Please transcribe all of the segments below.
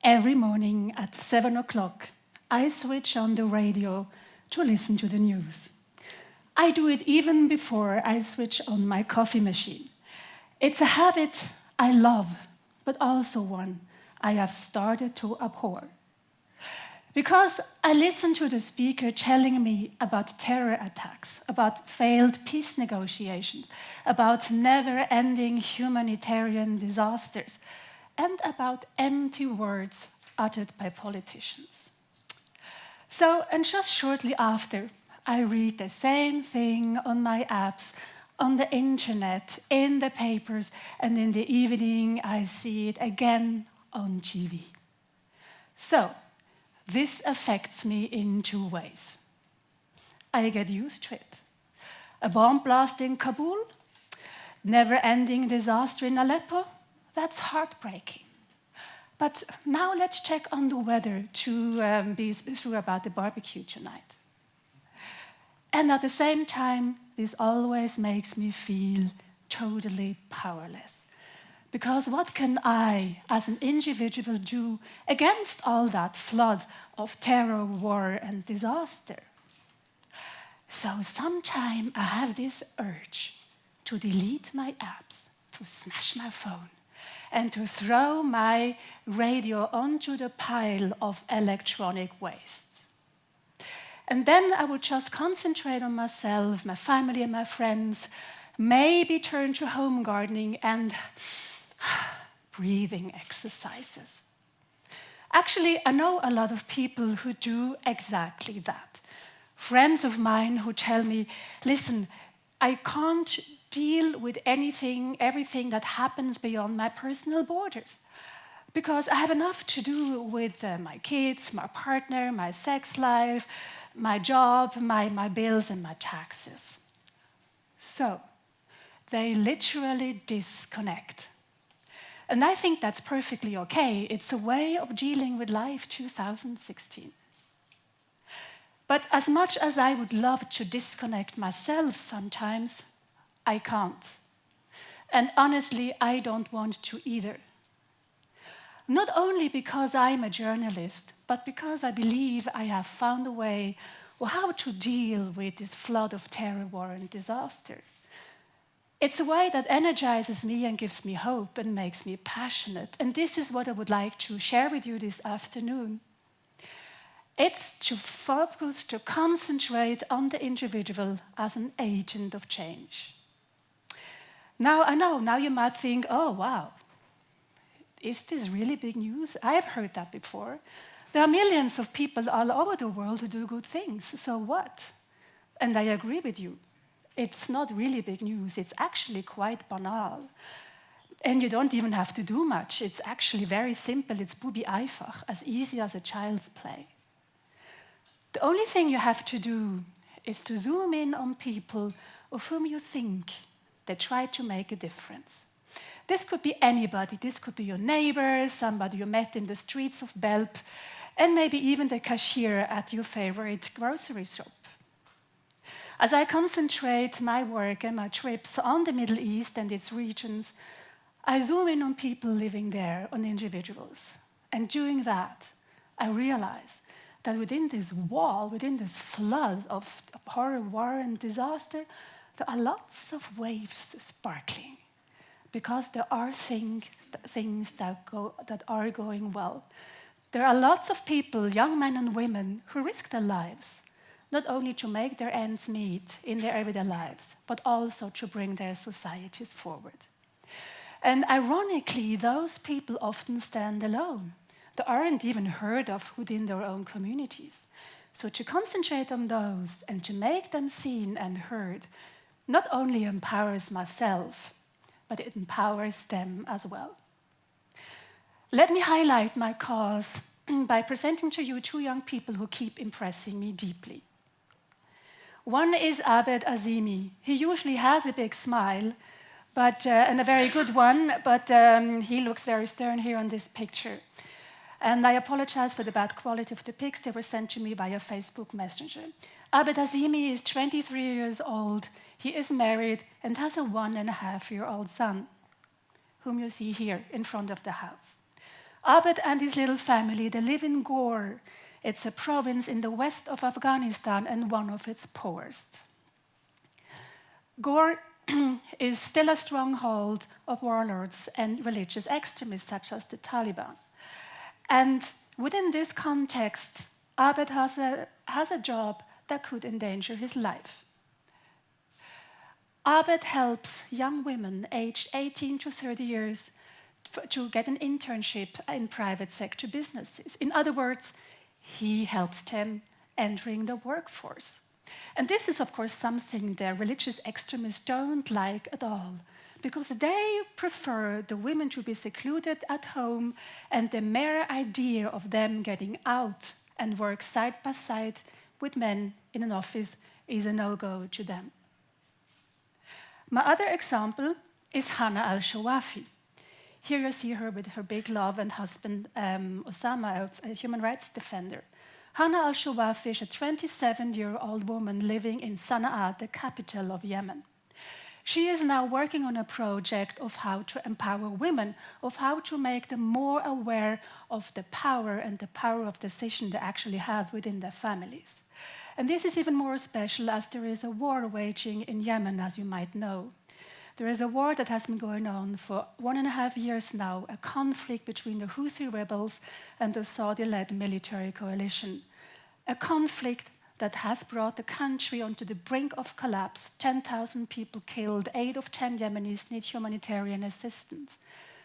Every morning at 7 o'clock, I switch on the radio to listen to the news. I do it even before I switch on my coffee machine. It's a habit I love, but also one I have started to abhor. Because I listen to the speaker telling me about terror attacks, about failed peace negotiations, about never-ending humanitarian disasters, and about empty words uttered by politicians. So, and just shortly after, I read the same thing on my apps, on the internet, in the papers, and in the evening I see it again on TV. So, this affects me in two ways. I get used to it. A bomb blast in Kabul, never-ending disaster in Aleppo, that's heartbreaking. But now let's check on the weather to be sure about the barbecue tonight. And at the same time, this always makes me feel totally powerless. Because what can I, as an individual, do against all that flood of terror, war, and disaster? So sometimes I have this urge to delete my apps, to smash my phone, and to throw my radio onto the pile of electronic waste. And then I would just concentrate on myself, my family, and my friends, maybe turn to home gardening and breathing exercises. Actually, I know a lot of people who do exactly that. Friends of mine who tell me, listen, I can't deal with everything that happens beyond my personal borders, because I have enough to do with my kids, my partner, my sex life, my job, my bills, and my taxes. So, they literally disconnect. And I think that's perfectly okay. It's a way of dealing with life 2016. But as much as I would love to disconnect myself sometimes, I can't. And honestly, I don't want to either. Not only because I'm a journalist, but because I believe I have found a way of how to deal with this flood of terror, war, and disaster. It's a way that energizes me and gives me hope and makes me passionate. And this is what I would like to share with you this afternoon. It's to focus, to concentrate on the individual as an agent of change. Now, I know, now you might think, oh, wow, is this really big news? I have heard that before. There are millions of people all over the world who do good things, so what? And I agree with you. It's not really big news, it's actually quite banal. And you don't even have to do much. It's actually very simple, it's bubi einfach, as easy as a child's play. The only thing you have to do is to zoom in on people of whom you think they try to make a difference. This could be anybody. This could be your neighbor, somebody you met in the streets of Belp, and maybe even the cashier at your favorite grocery shop. As I concentrate my work and my trips on the Middle East and its regions, I zoom in on people living there, on individuals. And doing that, I realize that within this wall, within this flood of horror, war, and disaster, there are lots of waves sparkling, because there are things that are going well. There are lots of people, young men and women, who risk their lives, not only to make their ends meet in their everyday lives, but also to bring their societies forward. And ironically, those people often stand alone. They aren't even heard of within their own communities. So to concentrate on those and to make them seen and heard not only empowers myself, but it empowers them as well. Let me highlight my cause by presenting to you two young people who keep impressing me deeply. One is Abid Azimi. He usually has a big smile, and a very good one, but he looks very stern here on this picture. And I apologize for the bad quality of the pics. They were sent to me via Facebook Messenger. Abid Azimi is 23 years old. He is married and has a 1.5-year-old son, whom you see here in front of the house. Abid and his little family, they live in Ghor. It's a province in the west of Afghanistan and one of its poorest. Ghor is still a stronghold of warlords and religious extremists such as the Taliban. And within this context, Abid has a job that could endanger his life. Abid helps young women aged 18 to 30 years to get an internship in private sector businesses. In other words, he helps them entering the workforce. And this is, of course, something the religious extremists don't like at all, because they prefer the women to be secluded at home, and the mere idea of them getting out and work side by side with men in an office is a no-go to them. My other example is Hana al-Shawafi. Here you see her with her big love and husband, Osama, a human rights defender. Hana al-Shawafi is a 27-year-old woman living in Sana'a, the capital of Yemen. She is now working on a project of how to empower women, of how to make them more aware of the power and the power of decision they actually have within their families. And this is even more special as there is a war waging in Yemen, as you might know. There is a war that has been going on for 1.5 years now, a conflict between the Houthi rebels and the Saudi-led military coalition. A conflict that has brought the country onto the brink of collapse. 10,000 people killed, 8 of 10 Yemenis need humanitarian assistance.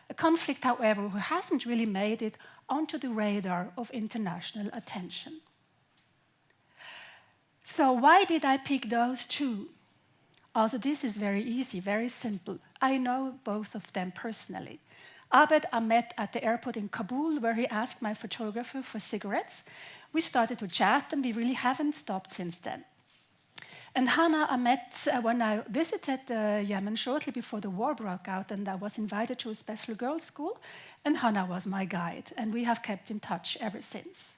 A conflict, however, who hasn't really made it onto the radar of international attention. So why did I pick those two? Also, this is very easy, very simple. I know both of them personally. Abid I met at the airport in Kabul, where he asked my photographer for cigarettes. We started to chat, and we really haven't stopped since then. And Hana I met when I visited Yemen shortly before the war broke out, and I was invited to a special girls' school, and Hana was my guide, and we have kept in touch ever since.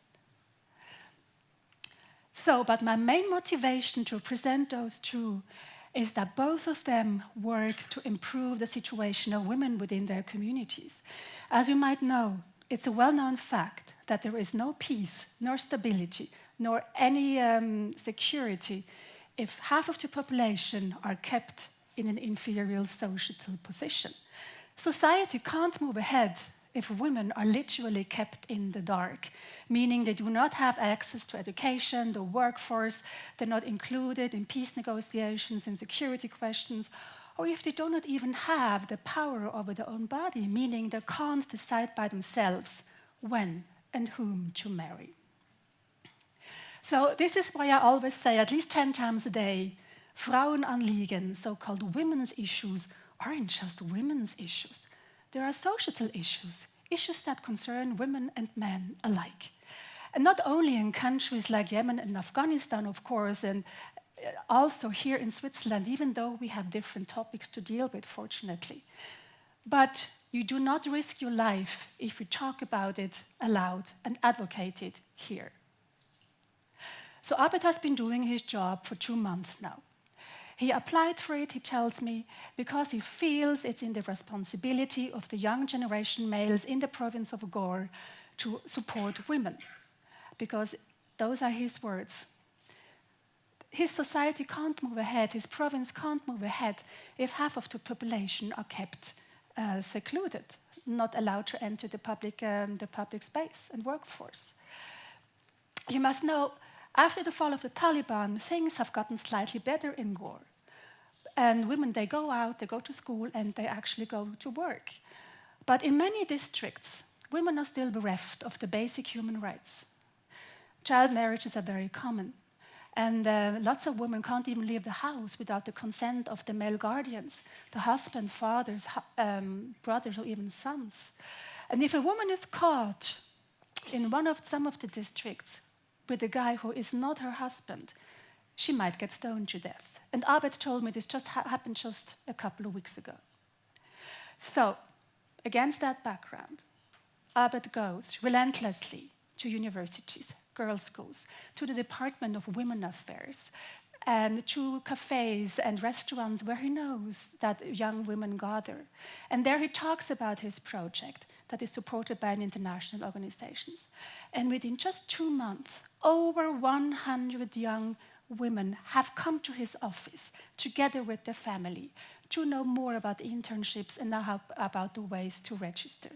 So, but my main motivation to present those two is that both of them work to improve the situation of women within their communities. As you might know, it's a well-known fact that there is no peace, nor stability, nor any security if half of the population are kept in an inferior social position. Society can't move ahead if women are literally kept in the dark, meaning they do not have access to education, the workforce, they're not included in peace negotiations and security questions, or if they do not even have the power over their own body, meaning they can't decide by themselves when and whom to marry. So this is why I always say, at least 10 times a day, Frauenanliegen, so-called women's issues, aren't just women's issues. There are societal issues, issues that concern women and men alike. And not only in countries like Yemen and Afghanistan, of course, and also here in Switzerland, even though we have different topics to deal with, fortunately. But you do not risk your life if you talk about it aloud and advocate it here. So Abid has been doing his job for 2 months now. He applied for it, he tells me, because he feels it's in the responsibility of the young generation males in the province of Ghor to support women. Because those are his words. His society can't move ahead, his province can't move ahead if half of the population are kept secluded, not allowed to enter the public space and workforce. You must know, after the fall of the Taliban, things have gotten slightly better in Ghor. And women, they go out, they go to school, and they actually go to work. But in many districts, women are still bereft of the basic human rights. Child marriages are very common. And lots of women can't even leave the house without the consent of the male guardians, the husband, fathers, brothers, or even sons. And if a woman is caught in some of the districts with a guy who is not her husband, she might get stoned to death. And Abid told me this just happened just a couple of weeks ago. So, against that background, Abid goes relentlessly to universities, girls' schools, to the Department of Women Affairs, and to cafes and restaurants where he knows that young women gather. And there he talks about his project that is supported by international organizations. And within just 2 months, over 100 young women have come to his office together with their family to know more about internships and now about the ways to register.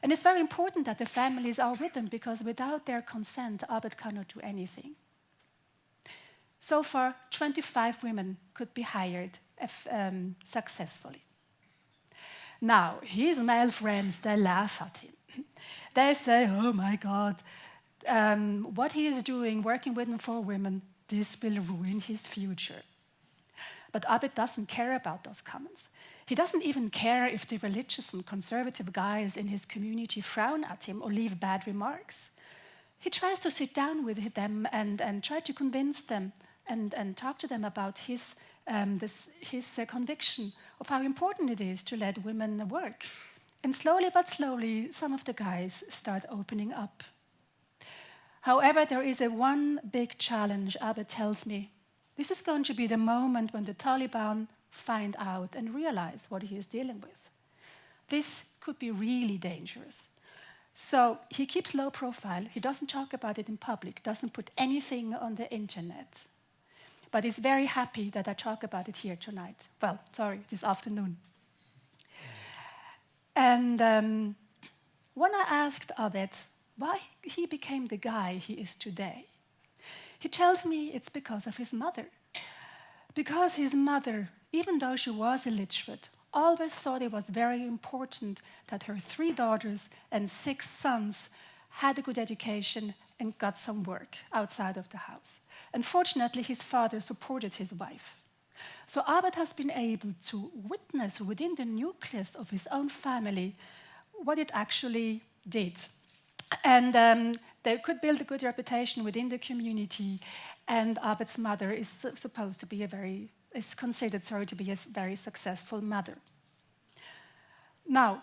And it's very important that the families are with them, because without their consent, Abid cannot do anything. So far, 25 women could be hired successfully. Now, his male friends, they laugh at him. They say, oh my God, what he is doing, working with and for women, this will ruin his future. But Abid doesn't care about those comments. He doesn't even care if the religious and conservative guys in his community frown at him or leave bad remarks. He tries to sit down with them and try to convince them and talk to them about his conviction of how important it is to let women work. And slowly but slowly, some of the guys start opening up. However, there is one big challenge, Abid tells me. This is going to be the moment when the Taliban find out and realize what he is dealing with. This could be really dangerous. So he keeps low profile. He doesn't talk about it in public, doesn't put anything on the internet. But he's very happy that I talk about it here tonight. Well, sorry, this afternoon. And when I asked Abid why he became the guy he is today, he tells me it's because of his mother. Because his mother, even though she was illiterate, always thought it was very important that her 3 daughters and 6 sons had a good education and got some work outside of the house. Unfortunately, his father supported his wife. So Abid has been able to witness within the nucleus of his own family what it actually did. And they could build a good reputation within the community, and Abid's mother is supposed to be is considered to be a very successful mother. Now,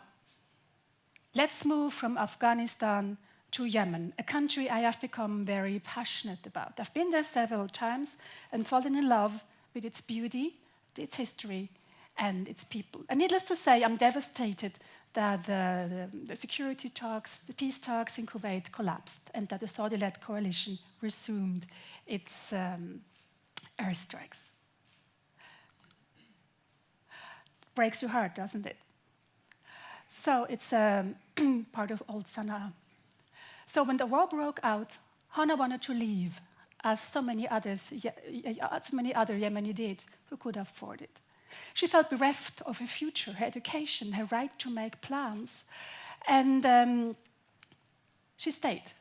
let's move from Afghanistan to Yemen, a country I have become very passionate about. I've been there several times and fallen in love with its beauty, its history, and its people. And needless to say, I'm devastated that the security talks, the peace talks in Kuwait collapsed, and that the Saudi-led coalition resumed its airstrikes. Breaks your heart, doesn't it? So it's part of old Sana'a. So when the war broke out, Hana wanted to leave, as so many other Yemeni did who could afford it. She felt bereft of her future, her education, her right to make plans. And she stayed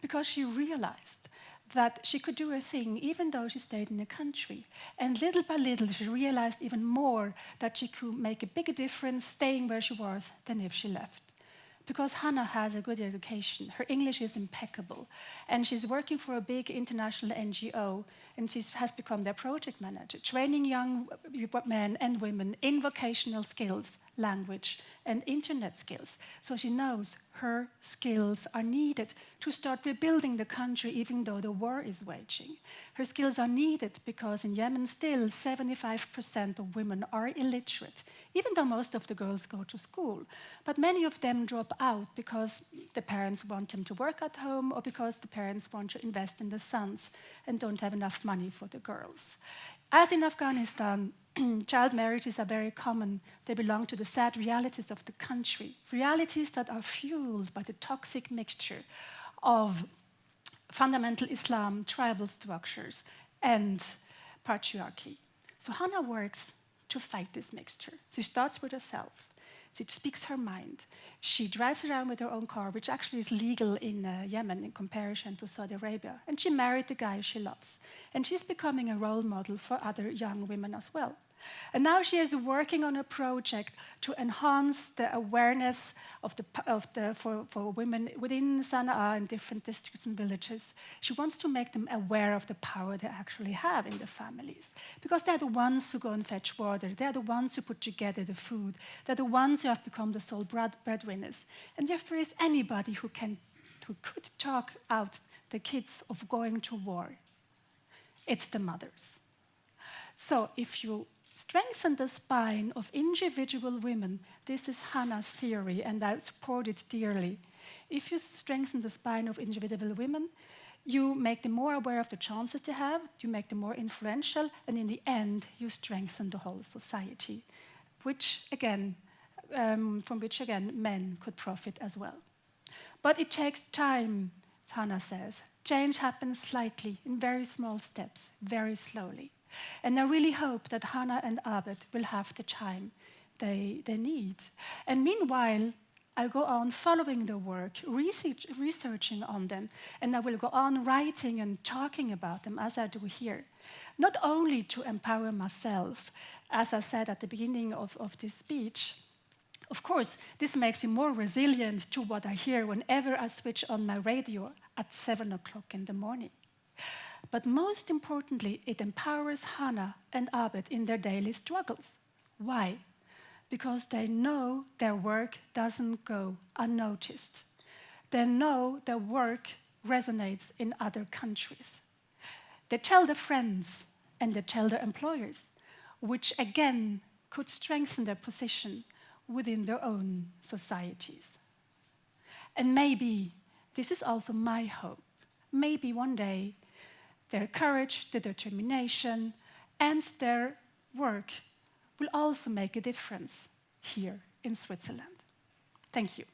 because she realized that she could do her thing even though she stayed in the country. And little by little, she realized even more that she could make a bigger difference staying where she was than if she left. Because Hana has a good education, her English is impeccable, and she's working for a big international NGO, and she has become their project manager, training young men and women in vocational skills, language, and internet skills. So she knows her skills are needed to start rebuilding the country even though the war is waging. Her skills are needed because in Yemen still 75% of women are illiterate, even though most of the girls go to school. But many of them drop out because the parents want them to work at home or because the parents want to invest in the sons and don't have enough money for the girls. As in Afghanistan, child marriages are very common. They belong to the sad realities of the country, realities that are fueled by the toxic mixture of fundamental Islam, tribal structures, and patriarchy. So Hana works to fight this mixture. She starts with herself. She speaks her mind. She drives around with her own car, which actually is legal in Yemen in comparison to Saudi Arabia. And she married the guy she loves. And she's becoming a role model for other young women as well. And now she is working on a project to enhance the awareness for women within Sana'a and different districts and villages. She wants to make them aware of the power they actually have in the families. Because they're the ones who go and fetch water. They're the ones who put together the food. They're the ones who have become the sole breadwinners. And if there is anybody who could talk out the kids of going to war, it's the mothers. So if you strengthen the spine of individual women, this is Hana's theory, and I support it dearly. If you strengthen the spine of individual women, you make them more aware of the chances they have, you make them more influential, and in the end, you strengthen the whole society, which again, from which again men could profit as well. But it takes time, Hana says. Change happens slightly, in very small steps, very slowly. And I really hope that Hana and Abid will have the time they need. And meanwhile, I'll go on following the work, researching on them, and I will go on writing and talking about them as I do here. Not only to empower myself, as I said at the beginning of this speech. Of course, this makes me more resilient to what I hear whenever I switch on my radio at 7 o'clock in the morning. But most importantly, it empowers Hana and Abid in their daily struggles. Why? Because they know their work doesn't go unnoticed. They know their work resonates in other countries. They tell their friends and they tell their employers, which again could strengthen their position within their own societies. And maybe, this is also my hope, maybe one day their courage, their determination, and their work will also make a difference here in Switzerland. Thank you.